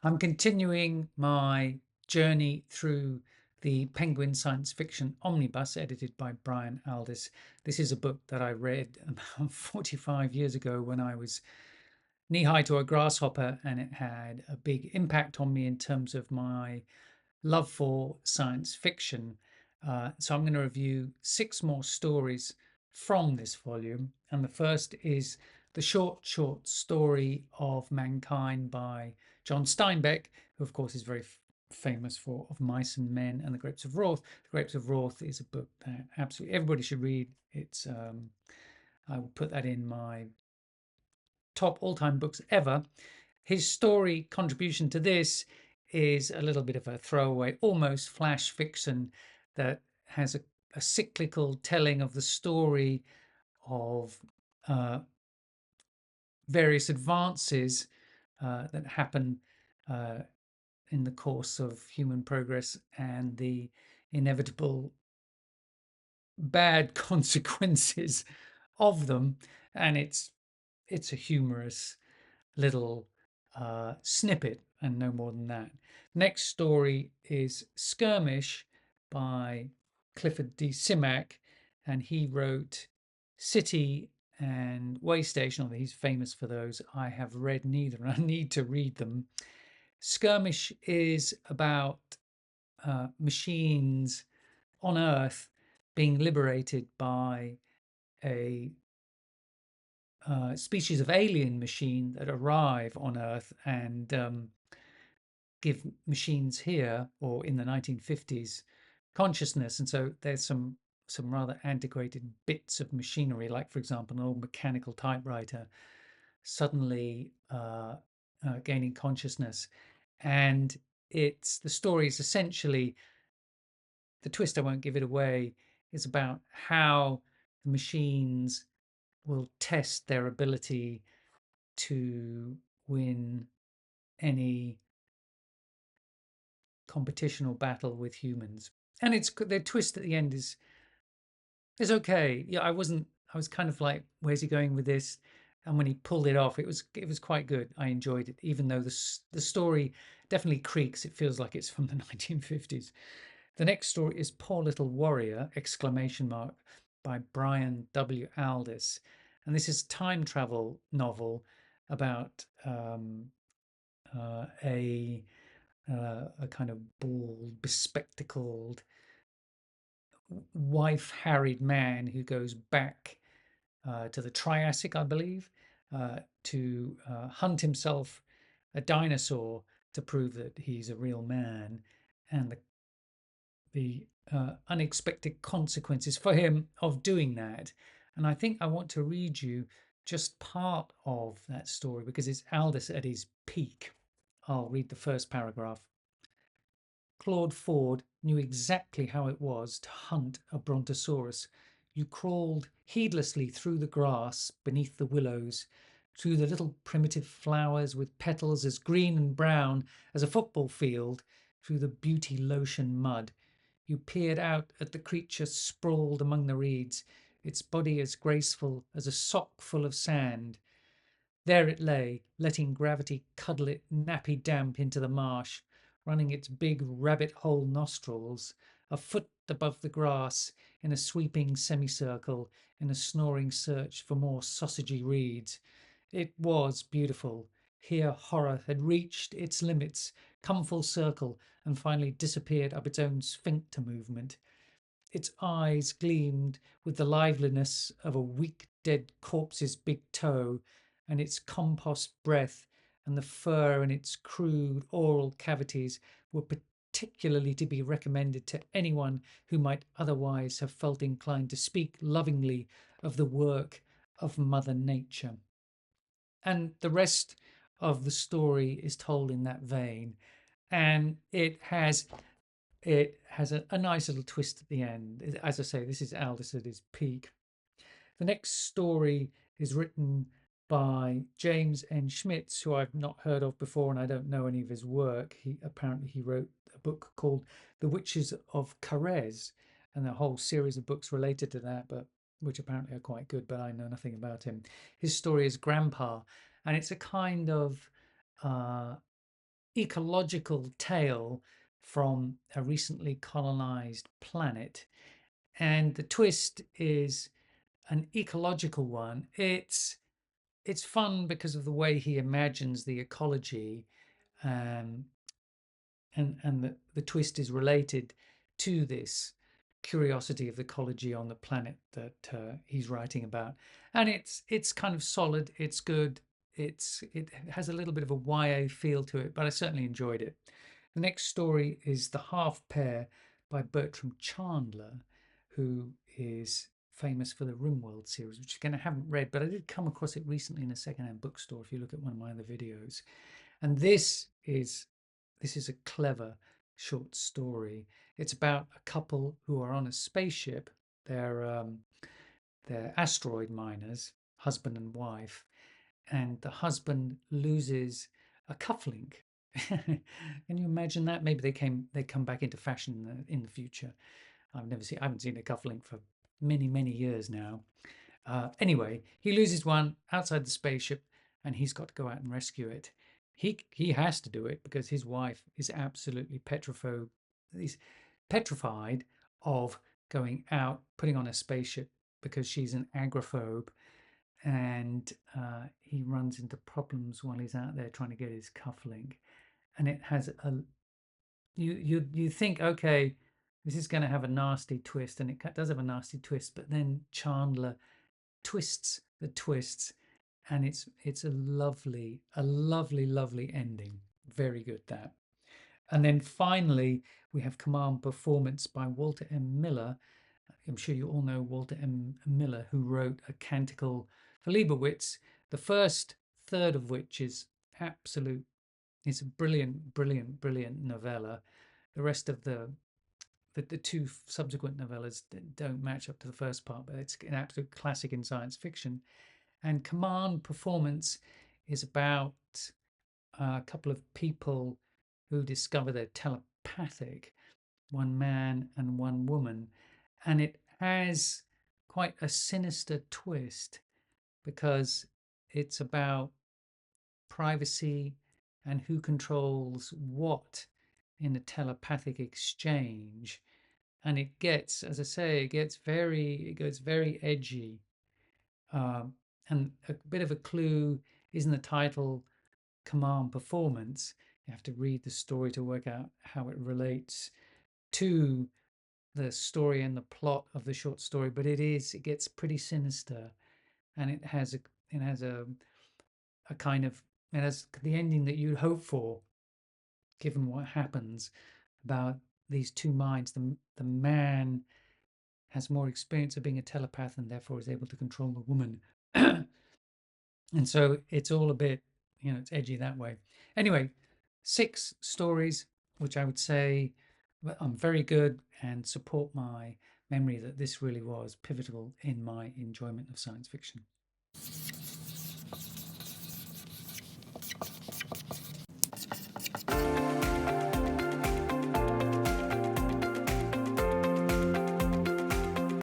I'm continuing my journey through the Penguin science fiction omnibus edited by Brian Aldiss. This is a book that I read about 45 years ago when I was knee high to a grasshopper, and it had a big impact on me in terms of my love for science fiction. So I'm going to review 6 more stories from this volume. And the first is the short story of mankind by John Steinbeck, who of course is very famous for Of Mice and Men and The Grapes of Wrath. The Grapes of Wrath is a book that absolutely everybody should read. It's I will put that in my top all-time books ever. His story contribution to this is a little bit of a throwaway, almost flash fiction that has a cyclical telling of the story of uh, various advances that happen uh, in the course of human progress and the inevitable bad consequences of them. And it's a humorous little snippet and no more than that. Next story is Skirmish by Clifford D. Simak, and he wrote City and Way Station, although he's famous for those. I have read neither, and I need to read them. Skirmish is about machines on Earth being liberated by a species of alien machine that arrive on Earth and give machines here, or in the 1950s, consciousness. And so there's some rather antiquated bits of machinery, like for example, an old mechanical typewriter suddenly gaining consciousness. And the story is essentially, the twist, I won't give it away, is about how the machines will test their ability to win any competition or battle with humans. And it's the twist at the end is okay. Yeah, I was kind of like, where's he going with this? And when he pulled it off, it was quite good. I enjoyed it, even though the story definitely creaks. It feels like it's from the 1950s. The next story is Poor Little Warrior exclamation mark by Brian W Aldiss, and this is a time travel novel about a a kind of bald, bespectacled, wife-harried man who goes back to the Triassic, I believe, to hunt himself a dinosaur to prove that he's a real man, and the unexpected consequences for him of doing that. And I think I want to read you just part of that story because it's Aldous at his peak. I'll read the first paragraph. Claude Ford knew exactly how it was to hunt a brontosaurus. You crawled heedlessly through the grass beneath the willows, through the little primitive flowers with petals as green and brown as a football field, through the beauty lotion mud. You peered out at the creature sprawled among the reeds, its body as graceful as a sock full of sand. There it lay, letting gravity cuddle it nappy damp into the marsh, running its big rabbit hole nostrils a foot above the grass in a sweeping semicircle in a snoring search for more sausagey reeds. It was beautiful. Here horror had reached its limits, come full circle, and finally disappeared up its own sphincter movement. Its eyes gleamed with the liveliness of a weak dead corpse's big toe, and its compost breath and the fur in its crude oral cavities were particularly to be recommended to anyone who might otherwise have felt inclined to speak lovingly of the work of Mother Nature. And the rest of the story is told in that vein, and it has a nice little twist at the end. As I say, this is Aldous at his peak. The next story is written by James N. Schmitz, who I've not heard of before, and I don't know any of his work. He wrote a book called The Witches of Carez, and a whole series of books related to that, but which apparently are quite good, but I know nothing about him. His story is Grandpa, and it's a kind of uh, ecological tale from a recently colonized planet. And the twist is an ecological one. It's fun because of the way he imagines the ecology, um, and the twist is related to this curiosity of ecology on the planet that he's writing about. And it's kind of solid. It's good. It has a little bit of a YA feel to it, but I certainly enjoyed it. The next story is The Half Pair by Bertram Chandler, who is famous for the RimWorld series, which again I haven't read, but I did come across it recently in a secondhand bookstore. If you look at one of my other videos, and this is a clever short story. It's about a couple who are on a spaceship. They're asteroid miners, husband and wife, and the husband loses a cufflink. Can you imagine that? Maybe they come back into fashion in the future. I haven't seen a cufflink for many years now. Anyway, he loses one outside the spaceship, and he's got to go out and rescue it. He has to do it because his wife is absolutely petrified. He's petrified of going out, putting on a spaceship because she's an agoraphobe, and he runs into problems while he's out there trying to get his cufflink. And it has a you think, okay, this is going to have a nasty twist, and it does have a nasty twist, but then Chandler twists the twists, and it's a lovely ending. Very good, that. And then finally we have Command Performance by Walter M. Miller. I'm sure you all know Walter M. Miller, who wrote A Canticle for Leibowitz, the first third of which is absolute. It's a brilliant novella. The rest of the two subsequent novellas don't match up to the first part, but it's an absolute classic in science fiction. And Command Performance is about a couple of people who discover they're telepathic, one man and one woman. And it has quite a sinister twist because it's about privacy and who controls what in a telepathic exchange. And it gets, as I say, it goes very edgy. Um, and a bit of a clue is in the title, Command Performance. You have to read the story to work out how it relates to the story and the plot of the short story. But it gets pretty sinister, and it has a kind of, it has the ending that you'd hope for, given what happens about these two minds. The man has more experience of being a telepath and therefore is able to control the woman. And so it's all a bit, it's edgy that way. Anyway, 6 stories, which I would say I'm very good and support my memory that this really was pivotal in my enjoyment of science fiction.